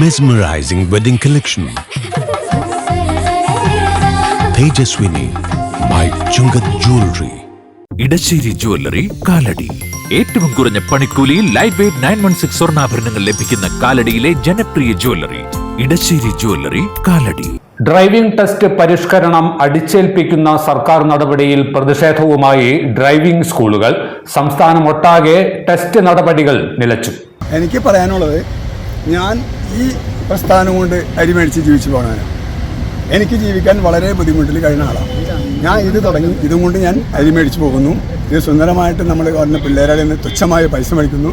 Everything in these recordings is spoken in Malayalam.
Mesmerizing wedding collection. Tejaswini by Chungat Jewelry. Edassery jewellery Kalady. ഏറ്റവും കുറഞ്ഞ പണിക്കൂലിയിൽ ലൈറ്റ് വെയ്റ്റ് 916 സ്വർണ്ണാഭരണങ്ങൾ ലഭിക്കുന്ന കാലടിയിലെ ജനപ്രിയ jewellery Edassery jewellery Kalady. Driving test പരിഷ്കരണം അടിച്ചേൽപ്പിക്കുന്ന സർക്കാർ നടപടിയിൽ പ്രതിഷേധവുമായി ഡ്രൈവിംഗ് സ്കൂളുകൾ. സംസ്ഥാനമൊട്ടാകെ ടെസ്റ്റ് നടപടികൾ നിലച്ചു. എനിക്ക് പറയാനുള്ളത്, ഞാൻ ഈ പ്രസ്ഥാനം കൊണ്ട് അരിമേടിച്ച് ജീവിച്ചു പോകണവനാണ്. എനിക്ക് ജീവിക്കാൻ വളരെ ബുദ്ധിമുട്ടിൽ കഴിയുന്ന ആളാണ്. ഞാൻ ഇത് തുടങ്ങി, ഇതും കൊണ്ട് ഞാൻ അരിമേടിച്ച് പോകുന്നു. ഇത് സുന്ദരമായിട്ട് നമ്മൾ വന്ന പിള്ളേരുടെ നിന്ന് തുച്ഛമായ പൈസ മേടിക്കുന്നു,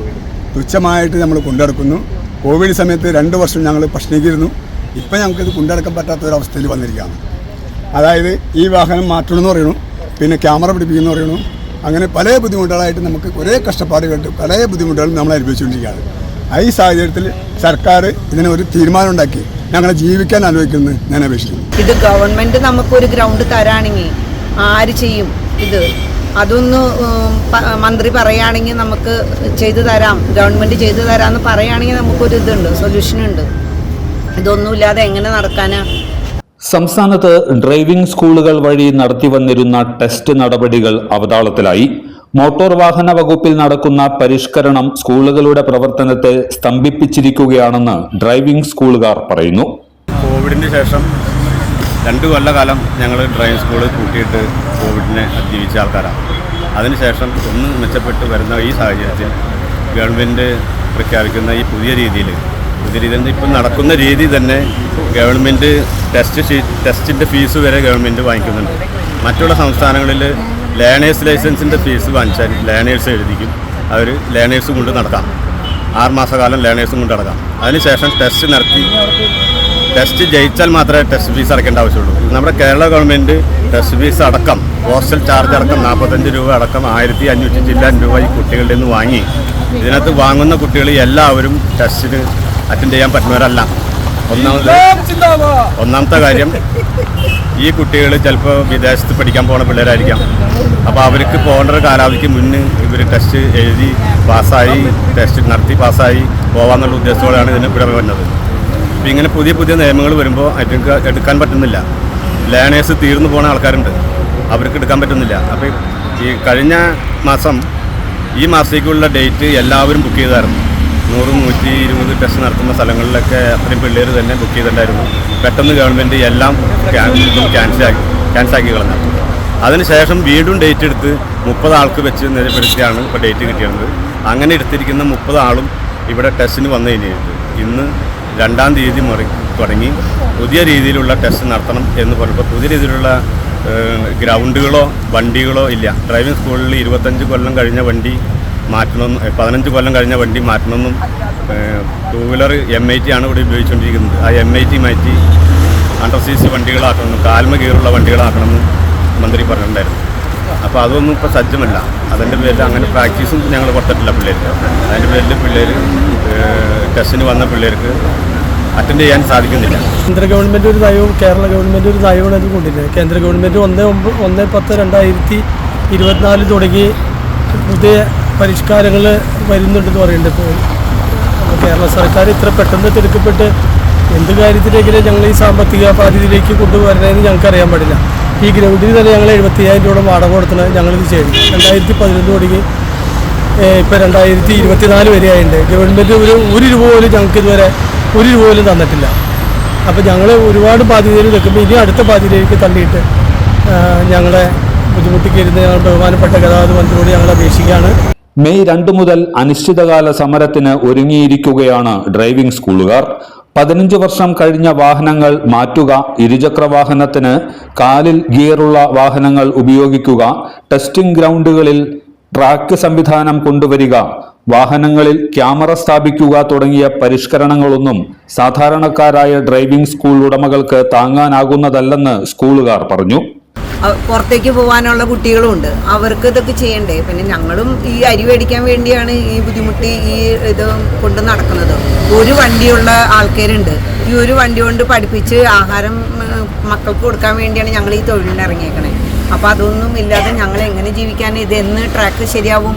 തുച്ഛമായിട്ട് നമ്മൾ കൊണ്ടുനടക്കുന്നു. കോവിഡ് സമയത്ത് 2 വർഷം ഞങ്ങൾ പ്രശ്നിച്ചിരുന്നു. ഇപ്പം ഞങ്ങൾക്കിത് കൊണ്ടുനടക്കാൻ പറ്റാത്തൊരവസ്ഥയിൽ വന്നിരിക്കുകയാണ്. അതായത് ഈ വാഹനം മാറ്റണമെന്ന് പറയണു, പിന്നെ ക്യാമറ പിടിപ്പിക്കുന്നു പറയണു. അങ്ങനെ പല ബുദ്ധിമുട്ടുകളായിട്ട് നമുക്ക് കുറേ കഷ്ടപ്പാട് കേട്ട് പല ബുദ്ധിമുട്ടുകളും നമ്മൾ അനുഭവിച്ചുകൊണ്ടിരിക്കുകയാണ്. ഈ സാഹചര്യത്തിൽ സർക്കാർ ഇതിനൊരു തീരുമാനം ഉണ്ടാക്കി ഞങ്ങളെ ജീവിക്കാൻ ആലോചിക്കുന്നത് ഞാൻ അപേക്ഷിക്കുന്നു. ഇത് ഗവൺമെൻറ് നമുക്കൊരു ഗ്രൗണ്ട് തരാണെങ്കിൽ ആര് ചെയ്യും ഇത്? അതൊന്ന് മന്ത്രി പറയുകയാണെങ്കിൽ നമുക്ക് ചെയ്തു തരാം, ഗവൺമെൻറ് ചെയ്തു തരാമെന്ന് പറയുകയാണെങ്കിൽ നമുക്കൊരു ഇതുണ്ട്, സൊല്യൂഷനുണ്ട്. ഇതൊന്നുമില്ലാതെ എങ്ങനെ നടക്കാനാ? സംസ്ഥാനത്ത് ഡ്രൈവിംഗ് സ്കൂളുകൾ വഴി നടത്തിവന്നിരുന്ന ടെസ്റ്റ് നടപടികൾ അവതാളത്തിലായി. മോട്ടോർ വാഹന വകുപ്പിൽ നടക്കുന്ന പരിഷ്കരണം സ്കൂളുകളുടെ പ്രവർത്തനത്തെ സ്തംഭിപ്പിച്ചിരിക്കുകയാണെന്ന് ഡ്രൈവിംഗ് സ്കൂളുകാർ പറയുന്നു. കോവിഡിന് ശേഷം 2 കൊല്ലക്കാലം ഞങ്ങൾ ഡ്രൈവിംഗ് സ്കൂൾ കൂട്ടിയിട്ട് കോവിഡിനെ അതിജീവിച്ച ആൾക്കാരാണ്. അതിനുശേഷം ഒന്ന് മെച്ചപ്പെട്ട് വരുന്ന ഈ സാഹചര്യത്തിൽ ഗവൺമെൻറ് പ്രഖ്യാപിക്കുന്ന ഈ പുതിയ രീതിയിൽ ഇപ്പം നടക്കുന്ന രീതി തന്നെ ഗവൺമെൻറ് ടെസ്റ്റിൻ്റെ ഫീസ് വരെ ഗവൺമെൻറ് വാങ്ങിക്കുന്നുണ്ട്. മറ്റുള്ള സംസ്ഥാനങ്ങളിൽ ലേണേഴ്സ് ലൈസൻസിൻ്റെ ഫീസ് വാങ്ങിച്ചാൽ ലേണേഴ്സ് എഴുതിക്കും, അവർ ലേണേഴ്സ് കൊണ്ട് നടക്കാം. 6 മാസക്കാലം ലേണേഴ്സും കൊണ്ട് നടക്കാം. അതിനുശേഷം ടെസ്റ്റ് നടത്തി ടെസ്റ്റ് ജയിച്ചാൽ മാത്രമേ ടെസ്റ്റ് ഫീസ് അടയ്ക്കേണ്ട ആവശ്യമുള്ളൂ. നമ്മുടെ കേരള ഗവൺമെൻറ് ടെസ്റ്റ് ഫീസ് അടക്കം, ഹോസ്റ്റൽ ചാർജ് അടക്കം 45 രൂപ അടക്കം 1500 ചില്ലാൻ രൂപ ഈ കുട്ടികളുടെ നിന്ന് വാങ്ങി. ഇതിനകത്ത് വാങ്ങുന്ന കുട്ടികൾ എല്ലാവരും ടെസ്റ്റിന് അറ്റൻഡ് ചെയ്യാൻ പറ്റുന്നവരല്ല. ഒന്നാമത്തെ കാര്യം, ഈ കുട്ടികൾ ചിലപ്പോൾ വിദേശത്ത് പഠിക്കാൻ പോകുന്ന പിള്ളേരായിരിക്കാം. അപ്പോൾ അവർക്ക് പോകേണ്ട ഒരു കാലാവധിക്ക് മുന്നേ ഇവർ ടെസ്റ്റ് എഴുതി പാസ്സായി, ടെസ്റ്റ് നടത്തി പാസ്സായി പോകാമെന്നുള്ള ഉദ്ദേശത്തോടെയാണ് ഇതിന് ഇവിടെ വരുന്നത്. അപ്പോൾ ഇങ്ങനെ പുതിയ പുതിയ നിയമങ്ങൾ വരുമ്പോൾ അവർക്ക് എടുക്കാൻ പറ്റുന്നില്ല. ലേണേഴ്സ് തീർന്നു പോകുന്ന ആൾക്കാരുണ്ട്, അവർക്ക് എടുക്കാൻ പറ്റുന്നില്ല. അപ്പോൾ ഈ കഴിഞ്ഞ മാസം ഈ മാസത്തേക്കുള്ള ഡേറ്റ് എല്ലാവരും ബുക്ക് ചെയ്തായിരുന്നു. 100-120 ടെസ്റ്റ് നടത്തുന്ന സ്ഥലങ്ങളിലൊക്കെ അത്രയും പിള്ളേർ തന്നെ ബുക്ക് ചെയ്തിട്ടുണ്ടായിരുന്നു. പെട്ടെന്ന് ഗവൺമെൻറ് എല്ലാം ക്യാൻസലാക്കി കളഞ്ഞു. അതിനുശേഷം വീണ്ടും ഡേറ്റ് എടുത്ത് 30 ആൾക്ക് വെച്ച് നിലപ്പെടുത്തിയാണ് ഇപ്പോൾ ഡേറ്റ് കിട്ടിയത്. അങ്ങനെ എടുത്തിരിക്കുന്ന 30 ആളും ഇവിടെ ടെസ്റ്റിന് വന്നു കഴിഞ്ഞിട്ട് ഇന്ന് 2-ാം തീയതി തുടങ്ങി പുതിയ രീതിയിലുള്ള ടെസ്റ്റ് നടത്തണം എന്ന് പറയുമ്പോൾ പുതിയ രീതിയിലുള്ള ഗ്രൗണ്ടുകളോ വണ്ടികളോ ഇല്ല. ഡ്രൈവിംഗ് സ്കൂളിൽ 25 കൊല്ലം കഴിഞ്ഞ വണ്ടി മാറ്റണമെന്നും 15 കൊല്ലം കഴിഞ്ഞ വണ്ടി മാറ്റണമെന്നും 2 വീലർ M80 ആണ് ഇവിടെ ഉപയോഗിച്ചുകൊണ്ടിരിക്കുന്നത്. ആ M80 മാറ്റി 100 cc വണ്ടികളാക്കണമെന്നും കാൽമ ഗിയറുള്ള വണ്ടികളാക്കണമെന്നും മന്ത്രി പറഞ്ഞിട്ടുണ്ടായിരുന്നു. അപ്പോൾ അതൊന്നും ഇപ്പോൾ സജ്ജമല്ല. അതിൻ്റെ പേരിൽ അങ്ങനെ പ്രാക്ടീസും ഞങ്ങൾ കൊടുത്തിട്ടില്ല പിള്ളേർക്ക്. അതിൻ്റെ പേരിൽ പിള്ളേർ ടെസ്റ്റിന് വന്ന പിള്ളേർക്ക് അറ്റൻഡ് ചെയ്യാൻ സാധിക്കുന്നില്ല. കേന്ദ്ര ഗവൺമെൻറ് ഒരു നയവും കേരള ഗവൺമെൻറ് ഒരു നയവും അത് കൊണ്ടിരുന്നത്. കേന്ദ്ര ഗവൺമെൻറ് 1/10/2024 തുടങ്ങി പുതിയ പരിഷ്കാരങ്ങൾ വരുന്നുണ്ടെന്ന് പറയുന്നുണ്ട്. ഇപ്പോൾ കേരള സർക്കാർ ഇത്ര പെട്ടെന്ന് തിടുക്കപ്പെട്ട് എന്ത് കാര്യത്തിലെങ്കിലും ഞങ്ങൾ ഈ സാമ്പത്തിക ബാധ്യതയിലേക്ക് കൊണ്ടുവരണമെന്ന് ഞങ്ങൾക്കറിയാൻ പാടില്ല. ഈ ഗ്രൗണ്ടിൽ തന്നെ ഞങ്ങൾ 75,000 രൂപ വാടക കൊടുത്തത് ഞങ്ങളിത് ചെയ്തു. 2011 തുടങ്ങി ഇപ്പോൾ 2024 വരെ ആയിട്ടുണ്ട്. ഗവൺമെൻറ് ഒരു രൂപ പോലും ഞങ്ങൾക്ക് ഇതുവരെ 1 രൂപ പോലും തന്നിട്ടില്ല. അപ്പോൾ ഞങ്ങൾ ഒരുപാട് ബാധ്യതയിൽ നിൽക്കുമ്പോൾ ഇനി അടുത്ത ബാധ്യതയിലേക്ക് തള്ളിയിട്ട് ഞങ്ങളെ ബുദ്ധിമുട്ടിക്കരുത് ഞങ്ങൾ ബഹുമാനപ്പെട്ട ഗതാഗത മന്ത്രിയോട് ഞങ്ങൾ അപേക്ഷിക്കുകയാണ്. മെയ് 2 മുതൽ അനിശ്ചിതകാല സമരത്തിന് ഒരുങ്ങിയിരിക്കുകയാണ് ഡ്രൈവിംഗ് സ്കൂളുകാർ. 15 വർഷം കഴിഞ്ഞ വാഹനങ്ങൾ മാറ്റുക, ഇരുചക്ര വാഹനത്തിന് കാലിൽ ഗിയറുള്ള വാഹനങ്ങൾ ഉപയോഗിക്കുക, ടെസ്റ്റിംഗ് ഗ്രൗണ്ടുകളിൽ ട്രാക്ക് സംവിധാനം കൊണ്ടുവരിക, വാഹനങ്ങളിൽ ക്യാമറ സ്ഥാപിക്കുക തുടങ്ങിയ പരിഷ്കരണങ്ങളൊന്നും സാധാരണക്കാരായ ഡ്രൈവിംഗ് സ്കൂൾ ഉടമകൾക്ക് താങ്ങാനാകുന്നതല്ലെന്ന് സ്കൂളുകാർ പറഞ്ഞു. പുറത്തേക്ക് പോകാനുള്ള കുട്ടികളും ഉണ്ട്. അവർക്ക് ഇതൊക്കെ ചെയ്യണ്ടേ? പിന്നെ ഞങ്ങളും ഈ അരി മേടിക്കാൻ വേണ്ടിയാണ് ഈ ബുദ്ധിമുട്ടി ഈ ഇത് കൊണ്ട് നടക്കുന്നത്. ഒരു വണ്ടിയുള്ള ആൾക്കാരുണ്ട്. ഈ ഒരു വണ്ടി കൊണ്ട് പഠിപ്പിച്ച് ആഹാരം മക്കൾക്ക് കൊടുക്കാൻ വേണ്ടിയാണ് ഞങ്ങൾ ഈ തൊഴിലിന് ഇറങ്ങിയേക്കണേ. അപ്പോൾ അതൊന്നും ഇല്ലാതെ ഞങ്ങൾ എങ്ങനെ ജീവിക്കാൻ? ഇത് എന്ന് ട്രാക്ക് ശരിയാവും?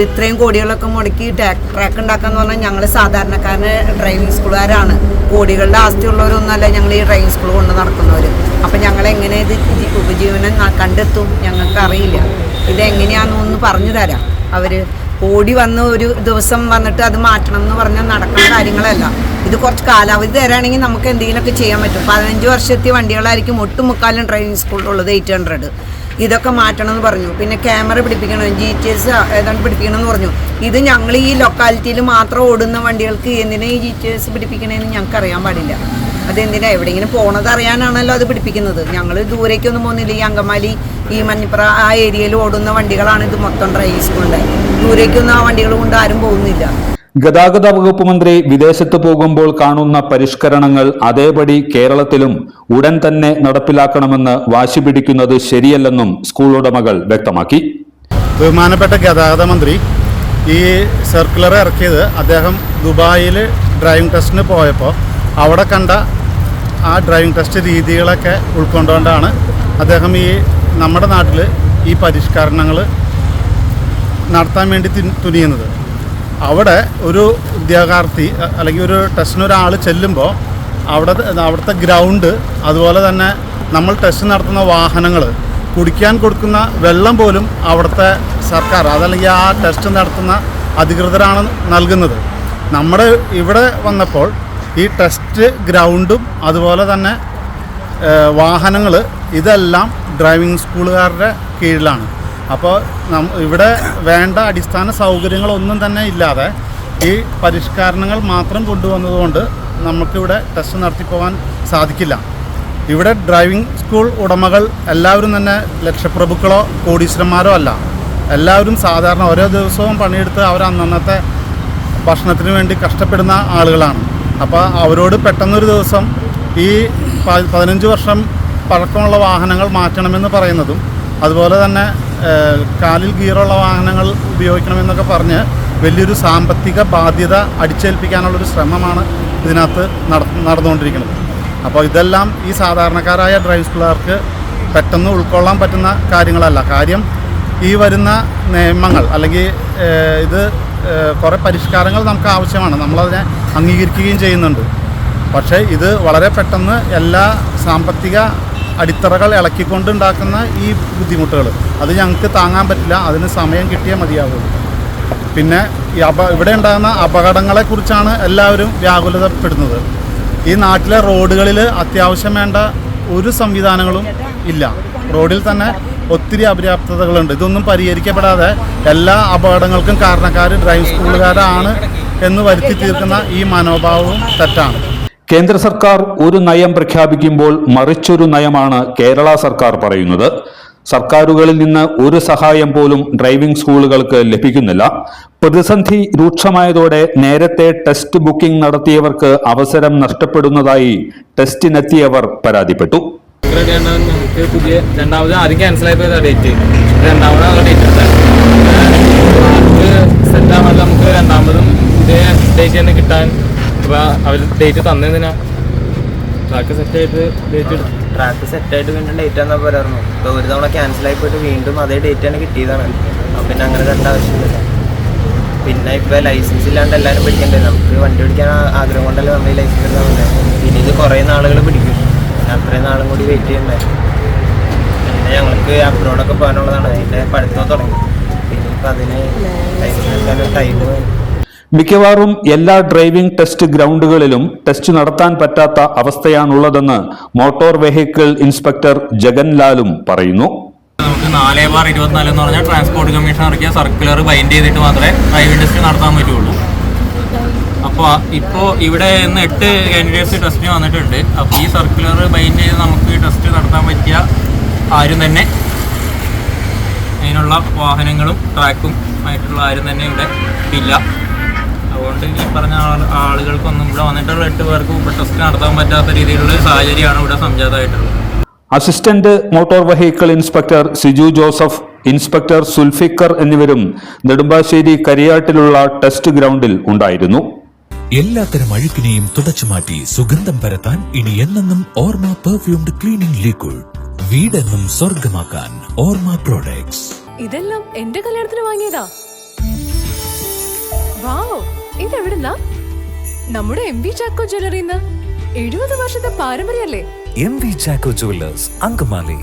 ഇത്രയും കോടികളൊക്കെ മുടക്കി ട്രാക്ക് ഉണ്ടാക്കാന്ന് പറഞ്ഞാൽ ഞങ്ങൾ സാധാരണക്കാരന് ഡ്രൈവിംഗ് സ്കൂളുകാരാണ്. കോടികളുടെ ആസ്തിയുള്ളവരൊന്നുമല്ല ഞങ്ങൾ ഈ ഡ്രൈവിംഗ് സ്കൂൾ കൊണ്ട് നടക്കുന്നവർ. അപ്പം ഞങ്ങളെങ്ങനെ ഇത് ഉപജീവനം കണ്ടെത്തും? ഞങ്ങൾക്ക് അറിയില്ല. ഇതെങ്ങനെയാണെന്നൊന്ന് പറഞ്ഞു തരാം. അവർ ഓടി വന്ന് ഒരു ദിവസം വന്നിട്ട് അത് മാറ്റണം എന്ന് പറഞ്ഞാൽ നടക്കുന്ന കാര്യങ്ങളല്ല. ഇത് കുറച്ച് കാലാവധി തരാണെങ്കിൽ നമുക്ക് എന്തെങ്കിലുമൊക്കെ ചെയ്യാൻ പറ്റും. 15 വർഷത്തെ വണ്ടികളായിരിക്കും ഒട്ടുമുക്കാലും ഡ്രൈവിംഗ് സ്കൂളിലുള്ളത്. 800 ഇതൊക്കെ മാറ്റണം എന്ന് പറഞ്ഞു. പിന്നെ ക്യാമറ പിടിപ്പിക്കണം, GTS ഏതാണ്ട് പിടിപ്പിക്കണം എന്ന് പറഞ്ഞു. ഇത് ഞങ്ങൾ ഈ ലൊക്കാലിറ്റിയിൽ മാത്രം ഓടുന്ന വണ്ടികൾക്ക് എന്തിനാ ഈ GTS പിടിപ്പിക്കണേന്ന് ഞങ്ങൾക്ക് അറിയാൻ പാടില്ല. അതെന്തിനാ? എവിടെയെങ്കിലും പോണത് അറിയാനാണല്ലോ അത് പിടിപ്പിക്കുന്നത്. ഞങ്ങൾ ദൂരേക്കൊന്നും പോകുന്നില്ല. ഈ അങ്കമാലി, ഈ മഞ്ഞപ്പുറ ആ ഏരിയയിൽ ഓടുന്ന വണ്ടികളാണ് ഇത് മൊത്തം ഡ്രൈവിംഗ് സ്കൂളിൻ്റെ. ദൂരേക്കൊന്നും ആ വണ്ടികൾ കൊണ്ട് ആരും പോകുന്നില്ല. ഗതാഗത വകുപ്പ് മന്ത്രി വിദേശത്ത് പോകുമ്പോൾ കാണുന്ന പരിഷ്കരണങ്ങൾ അതേപടി കേരളത്തിലും ഉടൻ തന്നെ നടപ്പിലാക്കണമെന്ന് വാശി പിടിക്കുന്നത് ശരിയല്ലെന്നും സ്കൂൾ ഉടമകൾ വ്യക്തമാക്കി. ബഹുമാനപ്പെട്ട ഗതാഗത മന്ത്രി ഈ സർക്കുലർ ഇറക്കിയത് അദ്ദേഹം ദുബായിൽ ഡ്രൈവിംഗ് ടെസ്റ്റിന് പോയപ്പോൾ അവിടെ കണ്ട ആ ഡ്രൈവിംഗ് ടെസ്റ്റ് രീതികളൊക്കെ ഉൾക്കൊണ്ടുകൊണ്ടാണ് അദ്ദേഹം ഈ നമ്മുടെ നാട്ടിൽ ഈ പരിഷ്കരണങ്ങൾ നടത്താൻ വേണ്ടി തുനിയുന്നത്. അവിടെ ഒരു ഉദ്യോഗാർത്ഥി അല്ലെങ്കിൽ ഒരു ടെസ്റ്റിന് ഒരാൾ ചെല്ലുമ്പോൾ അവിടുത്തെ ഗ്രൗണ്ട്, അതുപോലെ തന്നെ നമ്മൾ ടെസ്റ്റ് നടത്തുന്ന വാഹനങ്ങൾ, കുടിക്കാൻ കൊടുക്കുന്ന വെള്ളം പോലും അവിടുത്തെ സർക്കാർ അതല്ലെങ്കിൽ ആ ടെസ്റ്റ് നടത്തുന്ന അധികൃതരാണ് നൽകുന്നത്. നമ്മുടെ ഇവിടെ വന്നപ്പോൾ ഈ ടെസ്റ്റ് ഗ്രൗണ്ടും അതുപോലെ തന്നെ വാഹനങ്ങൾ ഇതെല്ലാം ഡ്രൈവിംഗ് സ്കൂളുകാരുടെ കീഴിലാണ്. അപ്പോൾ ഇവിടെ വേണ്ട അടിസ്ഥാന സൗകര്യങ്ങളൊന്നും തന്നെ ഇല്ലാതെ ഈ പരിഷ്കരണങ്ങൾ മാത്രം കൊണ്ടുവന്നതുകൊണ്ട് നമുക്കിവിടെ ടെസ്റ്റ് നടത്തിപ്പോകാൻ സാധിക്കില്ല. ഇവിടെ ഡ്രൈവിംഗ് സ്കൂൾ ഉടമകൾ എല്ലാവരും തന്നെ ലക്ഷപ്രഭുക്കളോ കോടീശ്വരന്മാരോ അല്ല. എല്ലാവരും സാധാരണ ഓരോ ദിവസവും പണിയെടുത്ത് അവർ അന്നന്നത്തെ ഭക്ഷണത്തിന് വേണ്ടി കഷ്ടപ്പെടുന്ന ആളുകളാണ്. അപ്പോൾ അവരോട് പെട്ടെന്നൊരു ദിവസം ഈ 15 വർഷം പഴക്കമുള്ള വാഹനങ്ങൾ മാറ്റണമെന്ന് പറയുന്നതും അതുപോലെ തന്നെ കാലിൽ ഗിയറുള്ള വാഹനങ്ങൾ ഉപയോഗിക്കണമെന്നൊക്കെ പറഞ്ഞ് വലിയൊരു സാമ്പത്തിക ബാധ്യത അടിച്ചേൽപ്പിക്കാനുള്ളൊരു ശ്രമമാണ് ഇതിനകത്ത് നടന്നുകൊണ്ടിരിക്കുന്നത്. അപ്പോൾ ഇതെല്ലാം ഈ സാധാരണക്കാരായ ഡ്രൈവിംഗ് സ്കൂളുകാർക്ക് പെട്ടെന്ന് ഉൾക്കൊള്ളാൻ പറ്റുന്ന കാര്യങ്ങളല്ല. കാര്യം ഈ വരുന്ന നിയമങ്ങൾ അല്ലെങ്കിൽ ഇത് കുറേ പരിഷ്കാരങ്ങൾ നമുക്ക് ആവശ്യമാണ്, നമ്മളതിനെ അംഗീകരിക്കുകയും ചെയ്യുന്നുണ്ട്. പക്ഷേ ഇത് വളരെ പെട്ടെന്ന് എല്ലാ സാമ്പത്തിക അടിത്തറകൾ ഇളക്കിക്കൊണ്ടുണ്ടാക്കുന്ന ഈ ബുദ്ധിമുട്ടുകൾ അത് ഞങ്ങൾക്ക് താങ്ങാൻ പറ്റില്ല. അതിന് സമയം കിട്ടിയേ മതിയാകുള്ളൂ. പിന്നെ ഈ ഇവിടെ ഉണ്ടാകുന്ന അപകടങ്ങളെക്കുറിച്ചാണ് എല്ലാവരും വ്യാകുലതപ്പെടുന്നത്. ഈ നാട്ടിലെ റോഡുകളിൽ അത്യാവശ്യം വേണ്ട ഒരു സംവിധാനങ്ങളും ഇല്ല. റോഡിൽ തന്നെ ഒത്തിരി അപര്യാപ്തതകളുണ്ട്. ഇതൊന്നും പരിഹരിക്കപ്പെടാതെ എല്ലാ അപകടങ്ങൾക്കും കാരണക്കാർ ഡ്രൈവിംഗ് സ്കൂളുകാരാണ് എന്ന് വരുത്തി തീർക്കുന്ന ഈ മനോഭാവവും തെറ്റാണ്. കേന്ദ്ര സർക്കാർ ഒരു നയം പ്രഖ്യാപിക്കുമ്പോൾ മറിച്ചൊരു നയമാണ് കേരള സർക്കാർ പറയുന്നത്. സർക്കാരുകളിൽ നിന്ന് ഒരു സഹായം പോലും ഡ്രൈവിംഗ് സ്കൂളുകൾക്ക് ലഭിക്കുന്നില്ല. പ്രതിസന്ധി രൂക്ഷമായതോടെ നേരത്തെ ടെസ്റ്റ് ബുക്കിംഗ് നടത്തിയവർക്ക് അവസരം നഷ്ടപ്പെടുന്നതായി ടെസ്റ്റിനെത്തിയവർ പരാതിപ്പെട്ടു. പുതിയ ആദ്യം ക്യാൻസൽ ആയപ്പോൾ ഡേറ്റ് രണ്ടാമത് ഡേറ്റ് സെറ്റ് ആവാൻ നമുക്ക് രണ്ടാമതും പുതിയ ഡേറ്റ് തന്നെ കിട്ടാൻ അവർ ഡേറ്റ് തന്നെന്തിനാ? ട്രാക്ക് സെറ്റായിട്ട് വീണ്ടും ഡേറ്റ് തന്നാൽ പോരായിരുന്നു. ഇപ്പോൾ ഒരു തവണ ക്യാൻസൽ ആയി പോയിട്ട് വീണ്ടും അതേ ഡേറ്റ് തന്നെ കിട്ടിയതാണ്. അപ്പം പിന്നെ അങ്ങനെ തരേണ്ട ആവശ്യമില്ല. പിന്നെ ഇപ്പോൾ ലൈസൻസ് ഇല്ലാണ്ട് എല്ലാവരും പിടിക്കണ്ടേ? നമുക്ക് വണ്ടി പിടിക്കാൻ ആഗ്രഹം കൊണ്ടല്ലേ നമ്മൾ ഈ ലൈസൻസ് എടുക്കാൻ. പിന്നെ ഇത് കുറേ നാളുകൾ പിടിക്കും. അത്രയും നാളും കൂടി വെയിറ്റ് ചെയ്യണ്ടേ? പിന്നെ ഞങ്ങൾക്ക് അബ്രോഡൊക്കെ പോകാനുള്ളതാണ്. അതിൻ്റെ പഠിത്തം തുടങ്ങി. പിന്നെ ഇപ്പം അതിന് ലൈസൻസ് എടുക്കാൻ ടൈം. മിക്കവാറും എല്ലാ ഡ്രൈവിംഗ് ടെസ്റ്റ് ഗ്രൗണ്ടുകളിലും ടെസ്റ്റ് നടത്താൻ പറ്റാത്ത അവസ്ഥയാണുള്ളതെന്ന് മോട്ടോർ വെഹിക്കിൾ ഇൻസ്പെക്ടർ ജഗൻലാലും പറയുന്നു. നമുക്ക് 4/24 എന്ന് പറഞ്ഞാൽ ട്രാൻസ്പോർട്ട് കമ്മീഷൻ ഇറക്കിയ സർക്കുലർ ബൈൻഡ് ചെയ്തിട്ട് മാത്രമേ ഡ്രൈവിംഗ് ടെസ്റ്റ് നടത്താൻ പറ്റുള്ളൂ. അപ്പോൾ ഇപ്പോൾ ഇവിടെ ഇന്ന് 8 കാൻഡിഡേറ്റ്സ് ടെസ്റ്റിന് വന്നിട്ടുണ്ട്. അപ്പോൾ ഈ സർക്കുലർ ബൈൻഡ് ചെയ്ത് നമുക്ക് ടെസ്റ്റ് നടത്താൻ പറ്റിയ ആരും തന്നെ അതിനുള്ള വാഹനങ്ങളും ട്രാക്കും ആയിട്ടുള്ള ആരും തന്നെ ഇവിടെ ഇല്ല. അതുകൊണ്ട് ഈ പറഞ്ഞ ആളുകൾക്കൊന്നും ഇവിടെ വന്നിട്ടുള്ള 8 പേർക്കും ഇപ്പോൾ ടെസ്റ്റ് നടത്താൻ പറ്റാത്ത രീതിയിലുള്ള സാഹചര്യമാണ് ഇവിടെ സംജാതമായിട്ടുള്ളത്. Assistant motor vehicle inspector Siju Joseph, inspector Sulfikar എന്നിവരും നെടുമ്പാശ്ശേരി കരിയാട്ടിലുള്ള ടെസ്റ്റ് ഗ്രൗണ്ടിൽ ഉണ്ടായിരുന്നു. എല്ലാത്തരം അഴുക്കിനെയും തുടച്ചുമാറ്റി സുഗന്ധം പരത്താൻ ഇനി എന്നെന്നും ഓർമ്മ പെർഫ്യൂംഡ് ക്ലീനിംഗ് ലിക്വിഡ്. വീടെന്നും സ്വർഗമാക്കാൻ ഓർമ്മ പ്രോഡക്ട്സ്. ഇതെല്ലാം എന്റെ കല്യാണത്തിന് വാങ്ങിയതാ. വാവ്, ഇതെവിടുന്നാ? നമ്മുടെ MV ചാക്കോ ജ്വല്ലറിന്ന്. 70 വർഷത്തെ പാരമ്പര്യല്ലേ? MV Chacko jewellers, Angamaly.